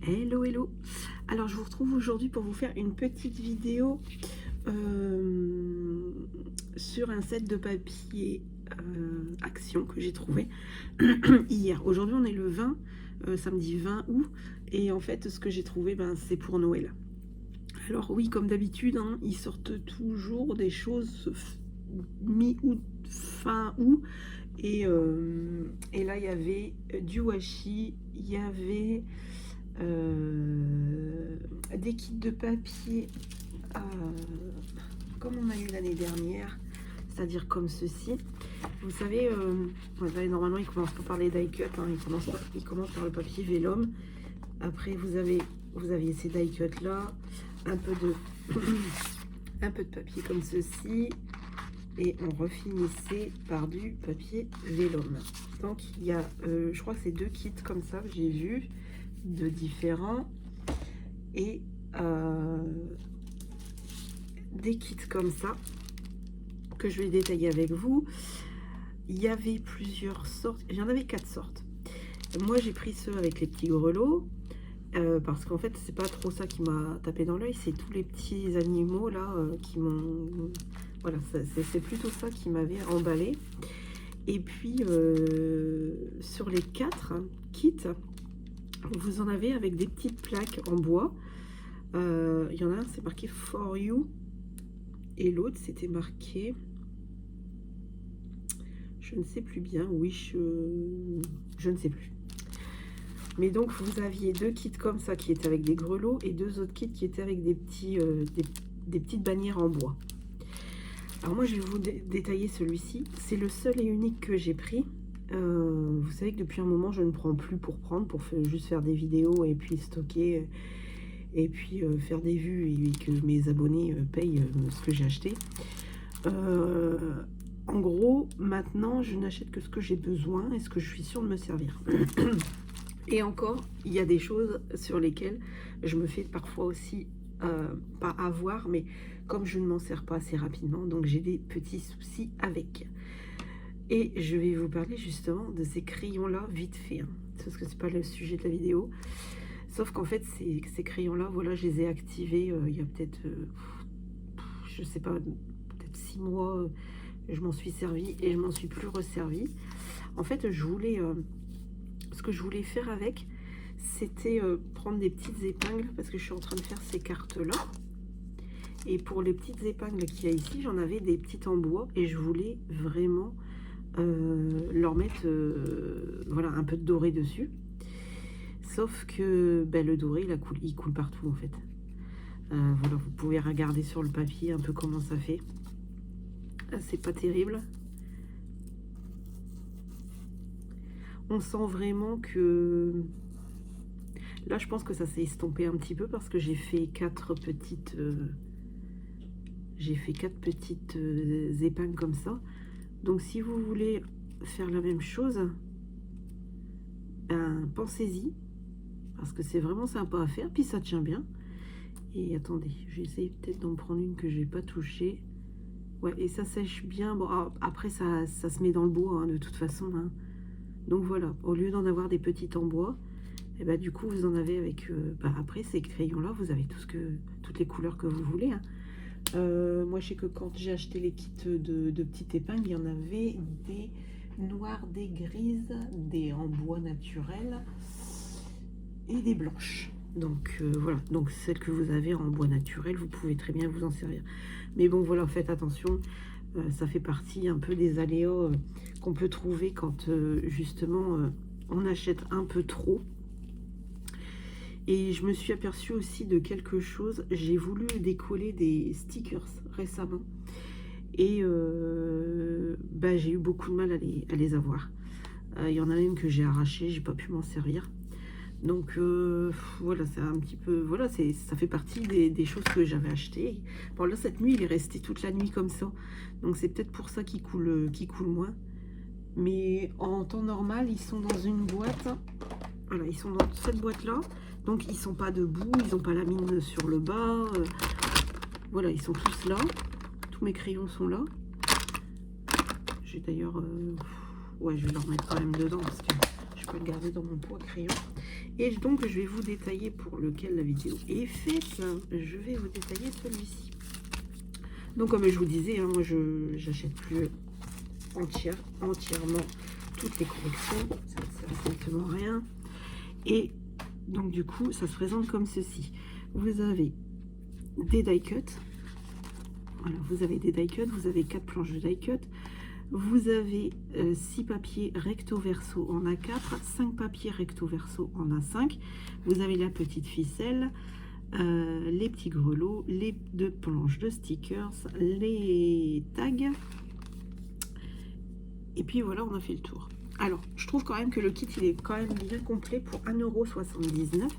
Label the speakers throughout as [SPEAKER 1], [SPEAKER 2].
[SPEAKER 1] Hello hello. Alors je vous retrouve aujourd'hui pour vous faire une petite vidéo sur un set de papier Action que j'ai trouvé hier. Aujourd'hui on est le 20, samedi 20 août, et en fait ce que j'ai trouvé, c'est pour Noël. Alors oui, comme d'habitude, hein, ils sortent toujours des choses mi-août, fin août, et là il y avait du washi, il y avait des kits de papier comme on a eu l'année dernière, c'est-à-dire comme ceci. Vous savez, normalement ils commencent pas par les die cut, hein, ils commencent par le papier vélum. Après vous aviez ces die cut là, un peu de papier comme ceci, et on refinissait par du papier vélum. Donc il y a je crois que c'est 2 kits comme ça que j'ai vu de différents, et des kits comme ça que je vais détailler avec vous. Il y avait plusieurs sortes, il y en avait 4 sortes. Moi j'ai pris ceux avec les petits grelots parce qu'en fait c'est pas trop ça qui m'a tapé dans l'œil, c'est tous les petits animaux là qui m'ont, voilà, c'est plutôt ça qui m'avait emballé. Et puis sur les 4 kits, vous en avez avec des petites plaques en bois. Il y en a un, c'est marqué For You, et l'autre c'était marqué, je ne sais plus bien, Wish, je ne sais plus. Mais donc vous aviez 2 kits comme ça qui étaient avec des grelots, et 2 autres kits qui étaient avec des petites bannières en bois. Alors moi je vais vous détailler celui-ci, c'est le seul et unique que j'ai pris. Vous savez que depuis un moment je ne prends plus pour juste faire des vidéos et puis stocker et puis faire des vues, et que mes abonnés payent ce que j'ai acheté. En gros, maintenant je n'achète que ce que j'ai besoin et ce que je suis sûre de me servir. Et encore, il y a des choses sur lesquelles je me fais parfois aussi pas avoir, mais comme je ne m'en sers pas assez rapidement, donc j'ai des petits soucis avec. Et je vais vous parler justement de ces crayons là vite fait, hein, parce que c'est pas le sujet de la vidéo. Sauf qu'en fait ces crayons là, voilà, je les ai activés il y a peut-être je sais pas, peut-être 6 mois. Je m'en suis servi et je m'en suis plus resservi. En fait je voulais ce que je voulais faire avec, c'était prendre des petites épingles, parce que je suis en train de faire ces cartes là. Et pour les petites épingles qu'il y a ici, j'en avais des petites en bois, et je voulais vraiment leur mettre voilà, un peu de doré dessus. Sauf que le doré il coule partout en fait. Voilà, vous pouvez regarder sur le papier un peu comment ça fait. C'est pas terrible. On sent vraiment que là je pense que ça s'est estompé un petit peu, parce que j'ai fait 4 petites épingles comme ça. Donc si vous voulez faire la même chose, pensez-y, parce que c'est vraiment sympa à faire, puis ça tient bien. Et attendez, j'essaie peut-être d'en prendre une que j'ai pas touchée. Ouais, et ça sèche bien. Bon, après ça se met dans le bois, hein, de toute façon, hein. Donc voilà, au lieu d'en avoir des petites en bois, et du coup vous en avez avec après ces crayons là, vous avez toutes les couleurs que vous voulez, hein. Moi je sais que quand j'ai acheté les kits de petites épingles, il y en avait des noires, des grises, des en bois naturel et des blanches. Donc voilà, donc celles que vous avez en bois naturel, vous pouvez très bien vous en servir. Mais bon voilà, faites attention, ça fait partie un peu des aléas qu'on peut trouver quand justement on achète un peu trop. Et je me suis aperçue aussi de quelque chose. J'ai voulu décoller des stickers récemment, et j'ai eu beaucoup de mal à les avoir. Il y en a même que j'ai arraché, j'ai pas pu m'en servir. Donc voilà, c'est un petit peu, voilà, ça fait partie des choses que j'avais achetées. Bon là cette nuit il est resté toute la nuit comme ça, donc c'est peut-être pour ça qu'il coule moins. Mais en temps normal ils sont dans une boîte. Voilà, ils sont dans cette boîte là. Donc ils sont pas debout, ils n'ont pas la mine sur le bas. Voilà, ils sont tous là. Tous mes crayons sont là. J'ai d'ailleurs... ouais, je vais leur mettre quand même dedans, parce que je je peux le garder dans mon pot à crayon. Et donc, je vais vous détailler pour lequel la vidéo est faite. Je vais vous détailler celui-ci. Donc, comme je vous disais, hein, moi, je n'achète plus entièrement toutes les collections. Ça ne sert strictement à rien. Et donc, du coup, ça se présente comme ceci. Vous avez des die cut. Voilà, vous avez des die cut. Vous avez 4 planches de die cut. Vous avez 6 papiers recto verso en A4, 5 papiers recto verso en A5. Vous avez la petite ficelle, les petits grelots, les 2 planches de stickers, les tags. Et puis voilà, on a fait le tour. Alors, je trouve quand même que le kit, il est quand même bien complet pour 1,79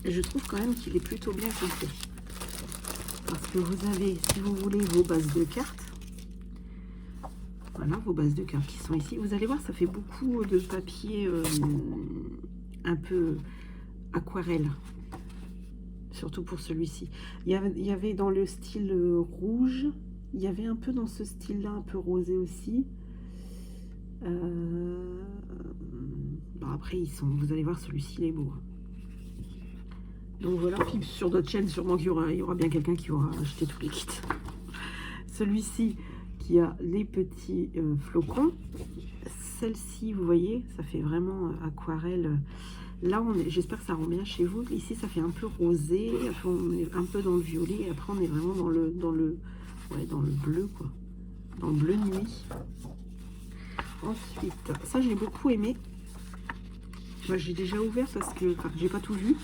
[SPEAKER 1] €. Je trouve quand même qu'il est plutôt bien complet. Parce que vous avez, si vous voulez, vos bases de cartes. Voilà, vos bases de cartes qui sont ici. Vous allez voir, ça fait beaucoup de papier un peu aquarelle. Surtout pour celui-ci. Il y avait dans le style rouge. Il y avait un peu dans ce style-là, un peu rosé aussi. Bon, après, vous allez voir, celui-ci, il est beau. Donc voilà, puis sur d'autres chaînes, sûrement qu'il y aura bien quelqu'un qui aura acheté tous les kits. Celui-ci qui a les petits flocons. Celle-ci, vous voyez, ça fait vraiment aquarelle. Là, j'espère que ça rend bien chez vous. Ici, ça fait un peu rosé. Après, on est un peu dans le violet. Et après, on est vraiment dans le bleu, quoi. Dans le bleu nuit. Ensuite, ça, j'ai beaucoup aimé. Moi, j'ai déjà ouvert parce que, enfin, j'ai pas tout vu.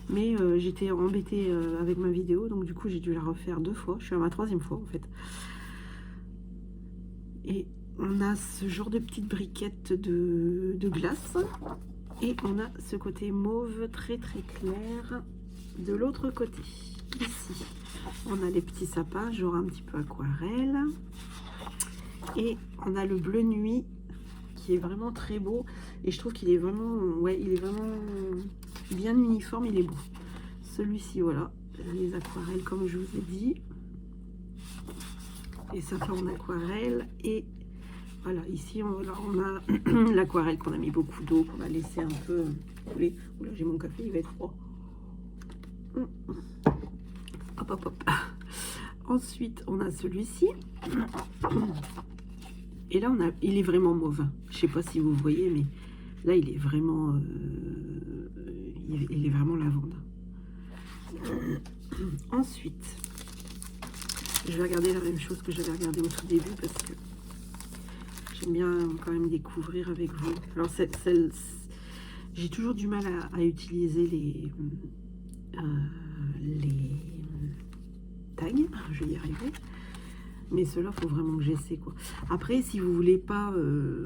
[SPEAKER 1] Mais j'étais embêtée avec ma vidéo. Donc, du coup, j'ai dû la refaire 2 fois. Je suis à ma 3e fois, en fait. Et on a ce genre de petite briquette de glace. Et on a ce côté mauve très très clair de l'autre côté. Ici, on a les petits sapins, genre un petit peu aquarelle. Et on a le bleu nuit qui est vraiment très beau. Et je trouve qu'il est vraiment, ouais, il est vraiment bien uniforme, il est beau. Celui-ci, voilà, les aquarelles comme je vous ai dit. Et ça fait en aquarelle. Et voilà, ici on a l'aquarelle qu'on a mis beaucoup d'eau, qu'on a laissé un peu couler. Oula, j'ai mon café, il va être froid. Hop, hop, hop. Ensuite, on a celui-ci. Et là, il est vraiment mauve. Je sais pas si vous voyez, mais là, il est vraiment, il est vraiment lavande. Ensuite, je vais regarder la même chose que j'avais regardé au tout début parce que j'aime bien quand même découvrir avec vous. Alors, j'ai toujours du mal à utiliser les tags. Je vais y arriver. Mais cela, faut vraiment que j'essaie, quoi. Après, si vous voulez pas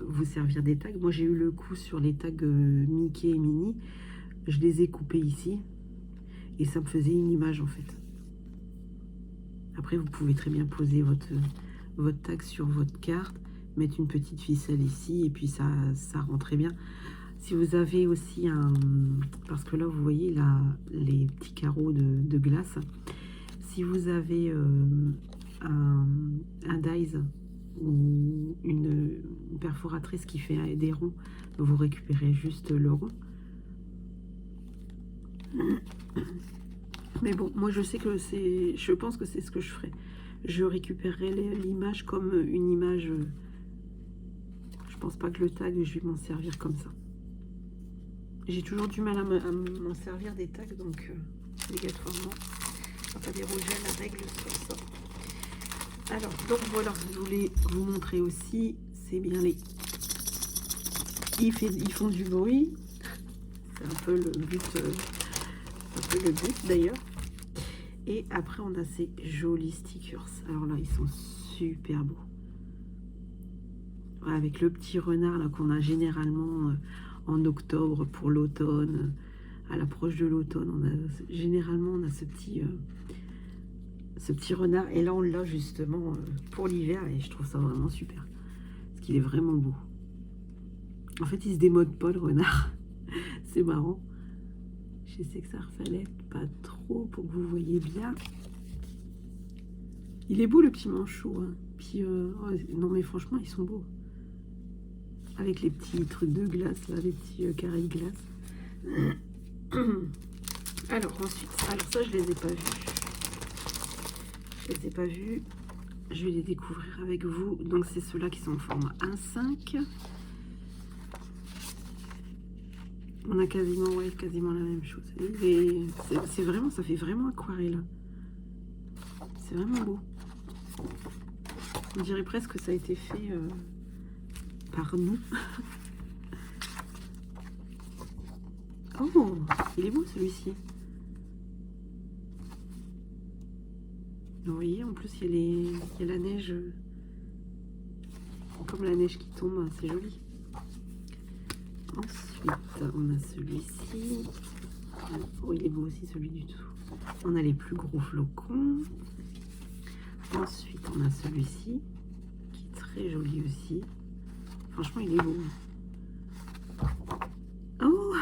[SPEAKER 1] vous servir des tags, moi j'ai eu le coup sur les tags Mickey et Minnie. Je les ai coupés ici. Et ça me faisait une image, en fait. Après, vous pouvez très bien poser votre tag sur votre carte, mettre une petite ficelle ici, et puis ça rend très bien. Si vous avez aussi parce que là, vous voyez là, les petits carreaux de glace. Si vous avez un dies ou une perforatrice qui fait des ronds, vous récupérez juste le rond. Mais bon, moi je sais que je pense que c'est ce que je ferai. Je récupérerai l'image comme une image. Je pense pas que le tag, je vais m'en servir comme ça. J'ai toujours du mal à m'en servir des tags, donc obligatoirement, on va pas déroger à la règle sur ça. Alors, donc voilà, je voulais vous montrer aussi, c'est bien les... Ils font du bruit, c'est un peu le but, d'ailleurs. Et après, on a ces jolis stickers. Alors là, ils sont super beaux. Ouais, avec le petit renard là qu'on a généralement en octobre pour l'automne, à l'approche de l'automne. Généralement, on a ce petit renard. Et là, on l'a justement pour l'hiver. Et je trouve ça vraiment super. Parce qu'il est vraiment beau. En fait, il se démode pas, le renard. C'est marrant. Je sais que ça refallait pas trop pour que vous voyez bien. Il est beau, le petit manchot. Hein. Puis, oh, non, mais franchement, ils sont beaux. avec les petits trucs de glace, là, les petits carrés de glace. Alors ensuite, alors ça je les ai pas vus. Je les ai pas vus. Je vais les découvrir avec vous. Donc c'est ceux-là qui sont en format 1,5. On a quasiment, ouais, quasiment la même chose. C'est vraiment, ça fait vraiment aquarelle. C'est vraiment beau. On dirait presque que ça a été fait par nous. Oh, il est beau celui-ci. Vous voyez, en plus il y a la neige, comme la neige qui tombe, c'est joli. Ensuite, on a celui-ci. Oh, il est beau aussi celui du tout. On a les plus gros flocons. Ensuite, on a celui-ci, qui est très joli aussi. Franchement, il est beau. Oh,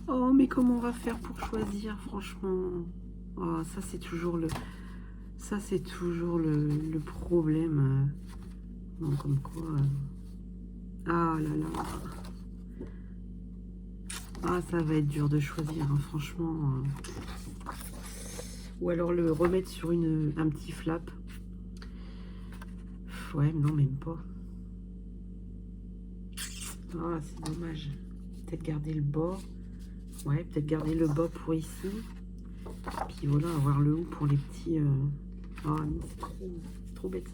[SPEAKER 1] oh, mais comment on va faire pour choisir, franchement? Oh, ça, c'est toujours le... Ça, c'est toujours le problème. Non, comme quoi... Ah là là. Ah, ça va être dur de choisir, hein, franchement. Ou alors le remettre sur un petit flap. Ouais, non, même pas. Ah, c'est dommage. Peut-être garder le bas. Ouais, peut-être garder le bas pour ici. Puis voilà, avoir le haut pour les petits... Ah, c'est trop bête.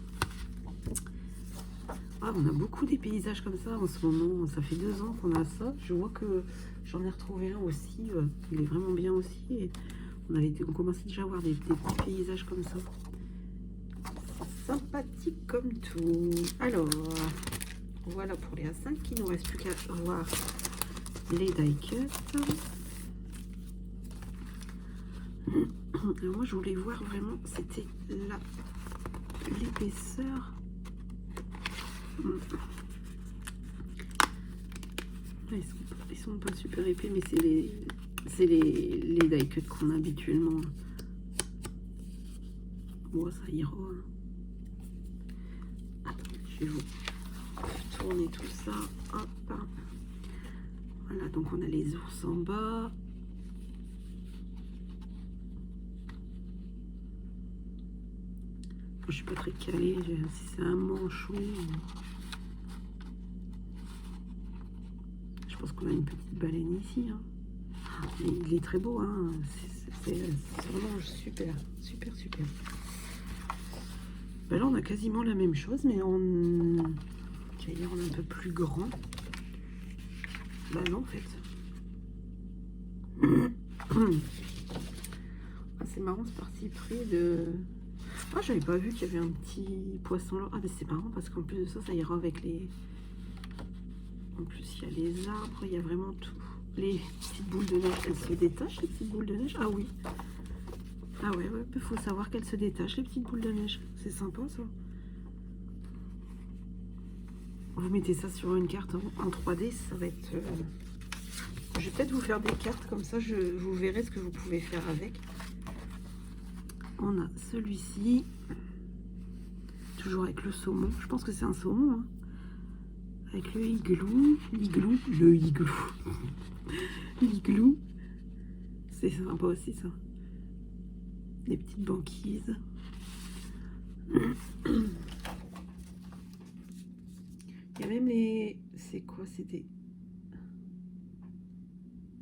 [SPEAKER 1] Ah, on a beaucoup des paysages comme ça en ce moment. Ça fait 2 ans qu'on a ça. Je vois que j'en ai retrouvé un aussi. Il est vraiment bien aussi. Et on commençait déjà à avoir des petits paysages comme ça. C'est sympathique comme tout. Alors, voilà pour les A5. Il ne nous reste plus qu'à voir les die cuts. Alors moi, je voulais voir vraiment, c'était l'épaisseur. Ils sont pas super épais, mais c'est les die cuts qu'on a habituellement. Bon, ça ira. Attendez, je vais vous tourner tout ça. Hop. Voilà, donc on a les ours en bas. Je suis pas très calée, si c'est un manchon. Je pense qu'on a une petite baleine ici. Hein. Il est très beau, hein. C'est vraiment super. Ben là, on a quasiment la même chose, mais on est un peu plus grand. Bah non, en fait. Ah, c'est marrant ce parti pris de... Ah, j'avais pas vu qu'il y avait un petit poisson là. Ah, mais c'est marrant parce qu'en plus de ça, ça ira avec les... En plus, il y a les arbres, il y a vraiment tout. Les petites boules de neige, elles se détachent, les petites boules de neige? Ah oui. Ah ouais, il faut savoir qu'elles se détachent, les petites boules de neige. C'est sympa, ça. Vous mettez ça sur une carte en 3D, ça va être... Je vais peut-être vous faire des cartes, comme ça, vous verrez ce que vous pouvez faire avec. On a celui-ci, toujours avec le saumon. Je pense que c'est un saumon, hein. Avec le igloo, l'igloo. C'est sympa aussi, ça. Des petites banquises. Il y a même les... C'est quoi? C'est des...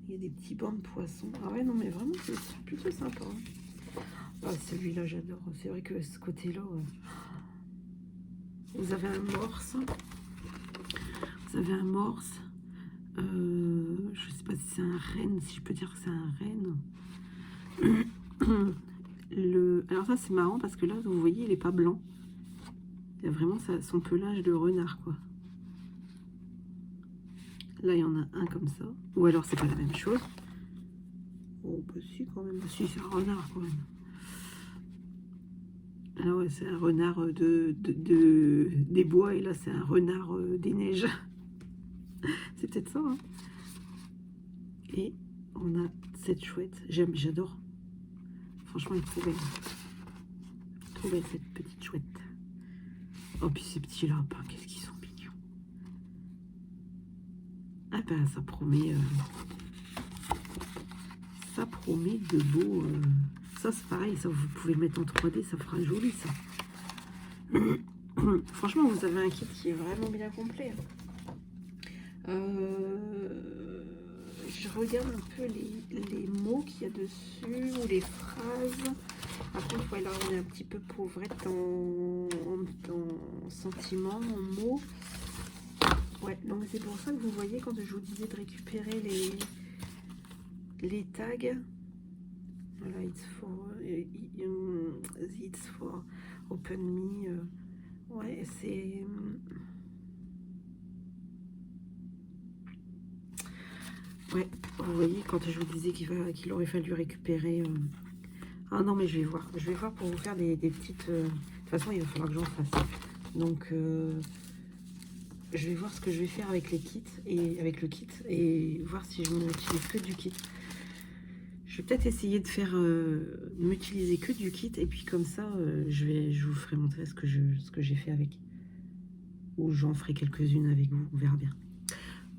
[SPEAKER 1] Il y a des petits bancs de poissons. Ah ouais, non, mais vraiment, c'est plutôt sympa. Ah, celui-là, j'adore. C'est vrai que ce côté-là... Vous avez un morse. Vous avez un morse. Je sais pas si c'est un renne, si je peux dire que c'est un renne. Alors ça, c'est marrant parce que là, vous voyez, il est pas blanc. Il a vraiment son pelage de renard, quoi. Là, il y en a un comme ça. Ou alors, c'est pas la même chose. Oh, bah si, quand même. Si, c'est un renard, quand même. Ah ouais, c'est un renard des bois. Et là, c'est un renard des neiges. C'est peut-être ça, hein. Et on a cette chouette. J'adore. Franchement, elle est trop belle. Trop belle, cette petite chouette. Oh, puis ces petits lapins, qu'est-ce qu'ils sont mignons. Ah ben, ça promet de beaux... ça, c'est pareil, ça, vous pouvez le mettre en 3D, ça fera joli, ça. Franchement, vous avez un kit qui est vraiment bien complet. Je regarde un peu les mots qu'il y a dessus, ou les phrases. Par contre, voilà, on est un petit peu pauvrette en sentiments, en mots. Ouais, donc c'est pour ça que vous voyez, quand je vous disais de récupérer les tags, voilà, it's for open me, ouais, c'est... Ouais, vous voyez, quand je vous disais qu'il aurait fallu récupérer... Ah non, mais je vais voir pour vous faire des petites... De toute façon, il va falloir que j'en fasse. Donc, je vais voir ce que je vais faire avec les kits, et avec le kit, et voir si je n'utilise que du kit. Je vais peut-être essayer de faire m'utiliser que du kit, et puis comme ça, je vous ferai montrer ce que j'ai fait avec. Ou j'en ferai quelques-unes avec vous, on verra bien.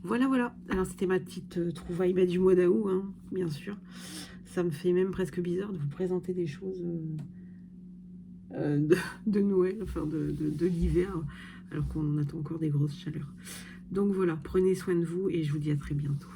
[SPEAKER 1] Voilà, voilà. Alors, c'était ma petite trouvaille du mois d'août, hein, bien sûr. Ça me fait même presque bizarre de vous présenter des choses de Noël, enfin de l'hiver, alors qu'on attend encore des grosses chaleurs. Donc voilà, prenez soin de vous et je vous dis à très bientôt.